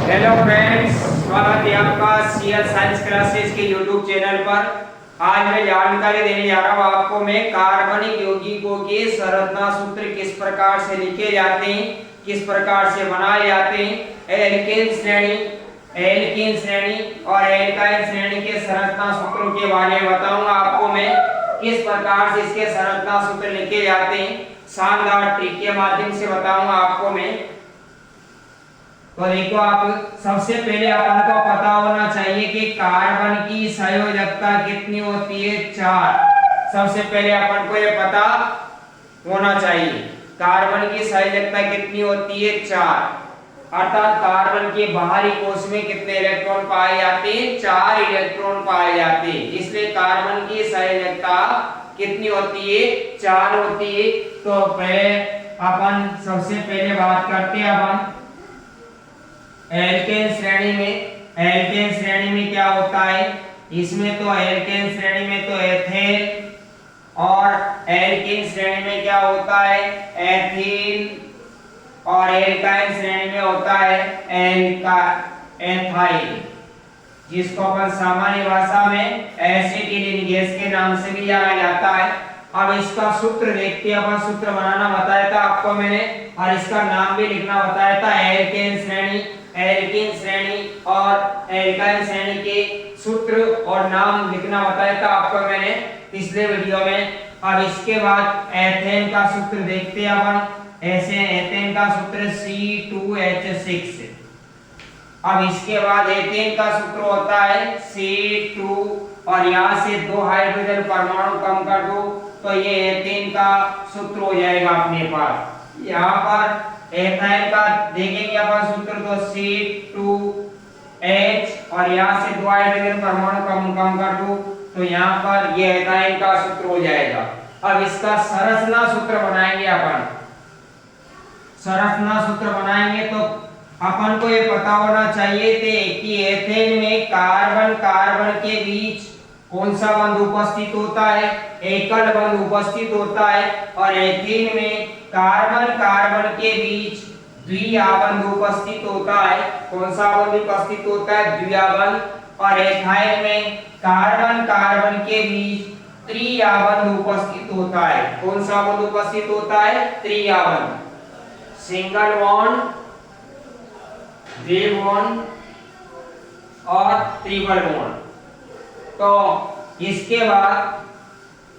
Hello friends, स्वागत है आपका सीएल साइंस क्लासेस के यूट्यूब चैनल पर। आज मैं जानकारी देने जा रहा हूँ आपको मैं कार्बनिक यौगिकों के संरचना सूत्र किस प्रकार से लिखे जाते हैं, किस प्रकार से बनाए जाते हैं। एल्केन श्रेणी और एल्काइल श्रेणी के संरचना सूत्रों के बारे में बताऊंगा आपको मैं, किस प्रकार से इसके संरचना सूत्र लिखे जाते हैं। शानदार ट्रिक के माध्यम से बताऊंगा आपको मैं। तो देखो, आप सबसे पहले अपन को पता होना चाहिए कि कार्बन की संयोजकता कितनी होती है, 4। सबसे पहले अपन को ये पता होना चाहिए कार्बन की संयोजकता कितनी होती है, 4। अर्थात कार्बन के बाहरी कोश में कितने इलेक्ट्रॉन पाए जाते हैं, 4 इलेक्ट्रॉन पाए जाते हैं। इसलिए कार्बन की संयोजकता कितनी होती है, 4 होती है। तो पहले अपन सबसे पहले बात करते हैं अपन एल्केन श्रेणी में क्या होता है। इसमें तो एल्केन श्रेणी में तो एथेन, और एल्केन श्रेणी में क्या होता है, एथीन, और एल्काइल श्रेणी में होता है एथाइल, जिसको अपन सामान्य भाषा में एसिटिलीन गैस के नाम से भी जाना जाता है। अब इसका सूत्र देखते हैं अपन। सूत्र बनाना बताया था आपको मैंने, और इसका नाम भी लिखना बताया था। एल्केन श्रेणी और एल्काइल श्रेणी के सूत्र और नाम लिखना बताया था आपको मैंने पिछले वीडियो में। अब इसके बाद एथेन का सूत्र देखते हैं अपन। ऐसे एथेन का सूत्र C2H6। अब इसके बाद एथेन का सूत्र होता है C2, और यहाँ से 2 हाइड्रोजन परमाणु कम कर दो तो ये एथेन का सूत्र हो जाएगा अपने पास। यहाँ पर एथाइल का देखेंगे अपन सूत्र तो C2H, और यहाँ से 2 हाइड्रोजन परमाणु कम कर दो तो यहाँ पर ये एथाइल का सूत्र हो जाएगा। अब इसका संरचना सूत्र बनाएंगे अपन। संरचना सूत्र बनाएंगे तो अपन को ये पता होना चाहिए थे कि एथेन में कार्बन के बीच कौन सा बंध उपस्थित होता है, एकल बंध उपस्थित होता है। और एथेन में कार्बन के बीच द्विआबंध उपस्थित होता है। कौन सा बंध उपस्थित होता है, द्विआबंध। और एथाइल में कार्बन के बीच त्रिआबंध उपस्थित होता है। कौन सा बंध उपस्थित होता है, त्रिआबंध। सिंगल बॉन्ड, द्वि बॉन्ड और ट्रिपल बॉन्ड। तो इसके बाद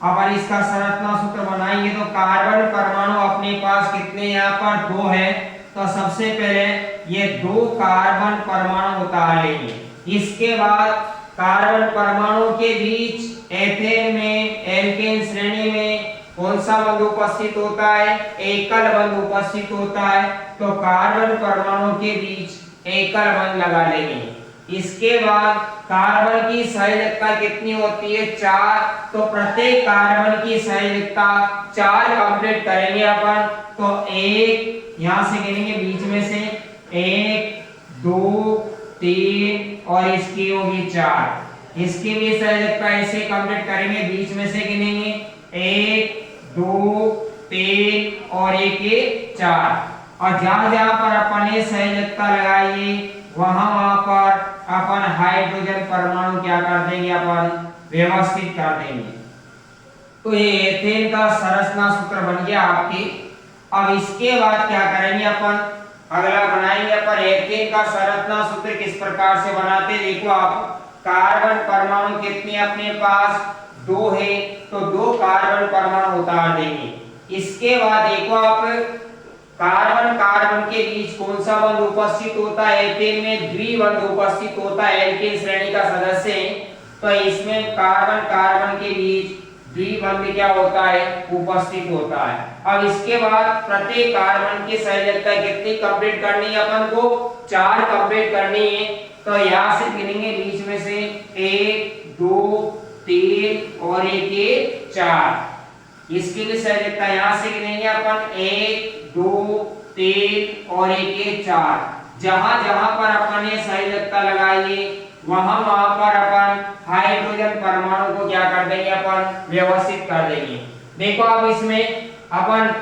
अपन इसका संरचना सूत्र बनाएंगे तो कार्बन परमाणु अपने पास कितने यहाँ पर 2 है। तो सबसे पहले ये 2 कार्बन परमाणु उतार लेंगे। इसके बाद कार्बन परमाणु के बीच एथेन में एल्केन श्रेणी में कौन सा बंध उपस्थित होता है, एकल बंध उपस्थित होता है। तो कार्बन परमाणु के बीच एकल बंध लगा लेंगे। इसके बाद कार्बन की संयोजकता कितनी होती है, 4। तो प्रत्येक कार्बन की संयोजकता 4 कंप्लीट करेंगे अपन। तो 1 यहां से गिनेंगे बीच में से, 1 2 3 और इसकी होगी 4। इसकी भी संयोजकता ऐसे कंप्लीट करेंगे, बीच में से गिनेंगे 1 2 3 और 1 4। और जहां पर अपन ये संयोजकता लगाएंगे वहां पर अपन हाइड्रोजन परमाणु क्या कर देंगे, अपन व्यवस्थित कर देंगे। तो ये एथेन का संरचना सूत्र बन गया आपकी। अब इसके बाद क्या करेंगे अपन, अगला बनाएंगे अपन एथेन का संरचना सूत्र किस प्रकार से बनाते हैं। देखो, आप कार्बन परमाणु कितने अपने पास 2 है, तो 2 कार्बन परमाणु उतार देंगे। इसके बाद देखो, आप कार्बन के बीच कौन सा बंध उपस्थित होता है, एथेन में द्विबंध उपस्थित होता है। एल्केन श्रेणी का सदस्य है तो इसमें कार्बन के बीच द्विबंध क्या होता है, उपस्थित होता है। अब इसके बाद प्रत्येक कार्बन की संयोजकता कितनी कंप्लीट करनी है अपन को, 4 कंप्लीट करनी है। तो यहाँ से गिनेंगे बीच में से 1 2 3 और 1 4। इसकी भी संयोजकता यहाँ से गिनेंगे अपन 1 2 3 और 1 4। जहां जहां पर अपन ये संयोजकता लगाएंगे वहां पर अपन हाइड्रोजन परमाणु को क्या कर देंगे, अपन व्यवस्थित कर देंगे। देखो, अब इसमें अपन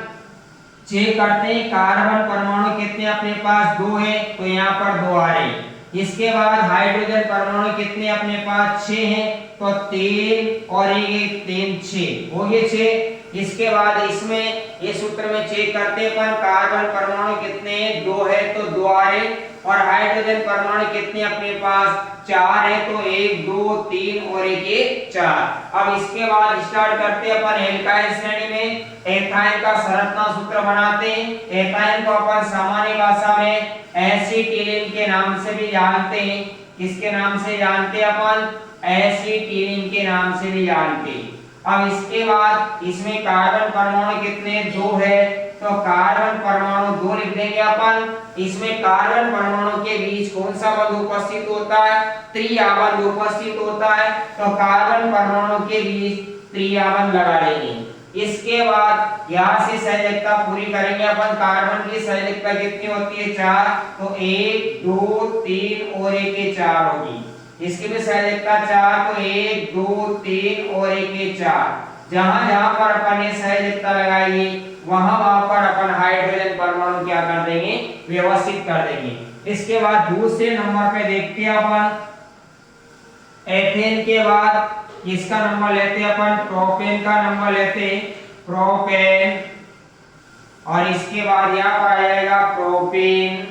चेक करते हैं कार्बन परमाणु कितने अपने पास, 2 है, तो यहाँ पर 2 आ रहे। इसके बाद हाइड्रोजन परमाणु कितने अपने पास, 6 हैं, तो 3 और ये 3 6 हो गए 6। इसके बाद इसमें इस सूत्र में चेक करते हैं अपन कार्बन परमाणु कितने, 2 है, तो 2 आ रहे। और हाइड्रोजन परमाणु कितने अपने पास, 4 है, तो 1 2 3 और 1 4। अब इसके बाद स्टार्ट करते हैं अपन एल्काइल श्रेणी में। एथाइन का संरचना सूत्र बनाते हैं। एथाइन को अपन सामान्य भाषा में एसिटिलीन के नाम से भी जानते हैं। किसके नाम से जानते हैं अपन, एसिटिलीन के नाम से भी जानते हैं। अब इसके बाद इसमें कार्बन परमाणु कितने, 2 है, तो कार्बन परमाणु 2 लिख देंगे अपन। इसमें कार्बन परमाणु के बीच कौन सा बंध उपस्थित होता है, त्रिआबंध उपस्थित होता है, तो कार्बन परमाणु के बीच त्रिआबंध लगा लेंगे। इसके बाद यहाँ से सहजकता पूरी करेंगे अपन। कार्बन की सहजकता कितनी होती है, 4, तो 1 2 3 और 1 4 होगी। इसकी भी सहजकता 4, तो 1 2 3 और 1 4। जहां जहां पर अपन ये सहजकता लगाएंगे वहां पर अपन हाइड्रोजन परमाणु क्या कर देंगे, व्यवस्थित कर देंगे। इसके बाद दूसरे नंबर पे देखते हैं अपन एथेन के बाद किसका नंबर लेते हैं अपन, प्रोपेन का नंबर लेते हैं, प्रोपेन। और इसके बाद यहाँ पर आ जाएगा प्रोपेन,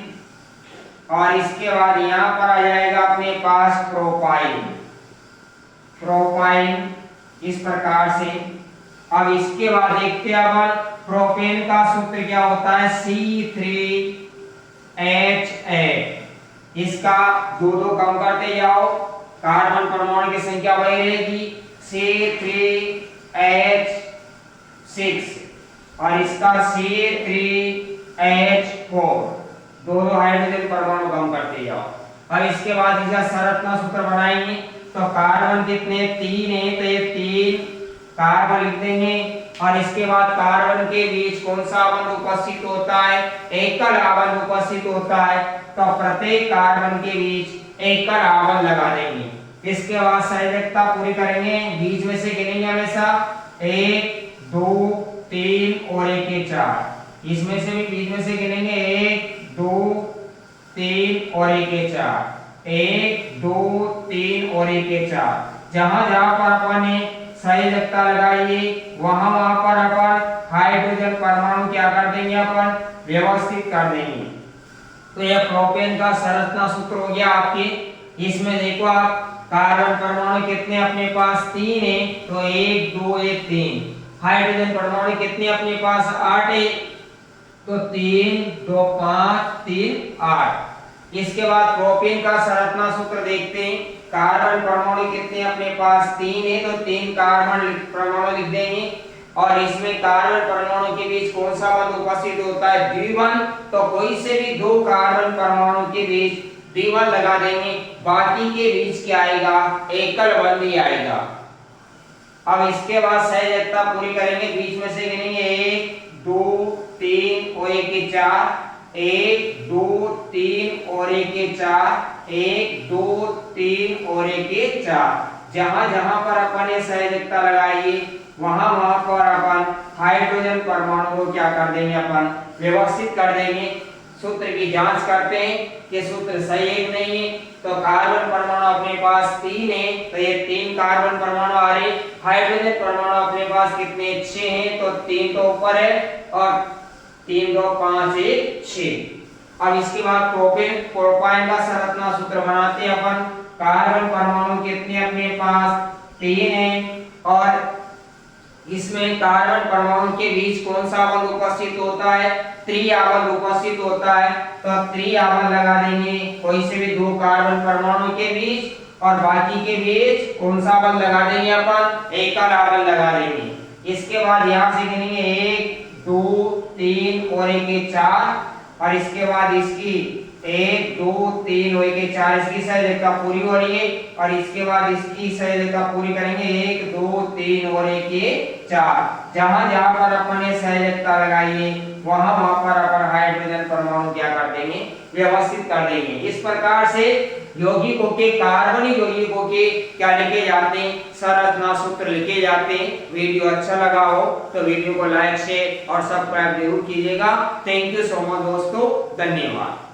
और इसके बाद यहाँ पर आ जाएगा अपने पास प्रोपाइन। प्रोपाइन इस प्रकार से। अब इसके बाद देखते हैं अपन प्रोपेन का सूत्र क्या होता है, C3H8। इसका 2 2 कम करते जाओ, कार्बन परमाणु की संख्या वही रहेगी, C3H6 और इसका C3H4। 2 2 हाइड्रोजन परमाणु कम करते जाओ। अब इसके बाद इसका संरचना सूत्र बनाएंगे। तो कार्बन कितने, 3 है, तो ये 3 कार्बन लिख देंगे। और इसके बाद कार्बन के बीच कौन सा बंध उपस्थित होता है, एकल आबंध उपस्थित होता है, तो प्रत्येक कार्बन के बीच एकल आबंध लगा देंगे। इसके बाद सहजकता पूरी करेंगे, बीच में से गिनेंगे हमेशा 1 2 3 और 1 4। इसमें से भी बीच में से गिनेंगे 1 2 3 और 1 4, 1 2 3 और 1 4। जहां जहां पर अपन ने सहजकता लगाइए वहां पर अपन हाइड्रोजन परमाणु क्या कर देंगे, अपन व्यवस्थित कर देंगे। तो यह प्रोपेन का संरचना सूत्र हो गया आपके। इसमें देखो आप कार्बन परमाणु कितने अपने पास, 3 है, तो 1 2 1 3। हाइड्रोजन परमाणु कितने अपने पास, 8 है, तो 3 2 5 3 8। इसके बाद प्रोपेन का संरचना सूत्र देखते हैं। कार्बन परमाणु कितने अपने पास, 3 है, तो 3 कार्बन परमाणु लिख देंगे। और इसमें कार्बन परमाणु के बीच कौन सा बंध उपस्थित होता है, द्विबंध। तो कोई से भी 2 कार्बन परमाणु के बीच द्विबंध लगा देंगे, बाकी के बीच क्या आएगा, एकल बंध ही आएगा। अब इसके बाद सहजकता पूरी करेंगे, बीच में से गिनेंगे 1 2 3 और 1 4, 1 2 3 और 1 4, 1 2 3 और 1 4। जहां जहां पर अपन ये सहजकता लगाइए वहां पर अपन हाइड्रोजन परमाणु को क्या कर देंगे, अपन व्यवस्थित कर देंगे। सूत्र की जांच करते हैं कि सूत्र सही है कि नहीं है। तो कार्बन परमाणु अपने पास 3 है, तो ये 3 कार्बन परमाणु आ रहे। हाइड्रोजन परमाणु अपने पास कितने, 6 हैं, तो 3 तो ऊपर है और 3 2 5 1 6। अब इसके बाद प्रोपाइन का संरचना सूत्र बनाते हैं अपन। कार्बन परमाणु कितने अपने पास, 3 है, और इसमें कार्बन परमाणु के बीच कौन सा बंध उपस्थित होता है, त्रिआबंध उपस्थित होता है, तो त्रिआबंध लगा देंगे। कोई से भी 2 कार्बन परमाणु के बीच और बाकी के बीच कौन सा बंध लगा देंगे, अपन एकल आबंध लगा देंगे। इसके बाद यहाँ से गिनेंगे 1 2 3 और 1 4। और इसके बाद इसकी 1 2 3 और 1 4 इसकी सहजकता पूरी हो रही है। और इसके बाद इसकी सहजकता पूरी करेंगे 1 2 3 और 1 4। जहां जहां पर अपन ने सहजकता लगाई है वहां पर अपन हाइड्रोजन परमाणु क्या कर देंगे, व्यवस्थित कर देंगे। इस प्रकार से यौगिकों के, कार्बनिक यौगिकों के क्या लिखे जाते हैं, संरचना सूत्र लिखे जाते हैं। वीडियो अच्छा लगा हो तो वीडियो को लाइक शेयर और सब्सक्राइब जरूर कीजिएगा। थैंक यू सो मच दोस्तों, धन्यवाद।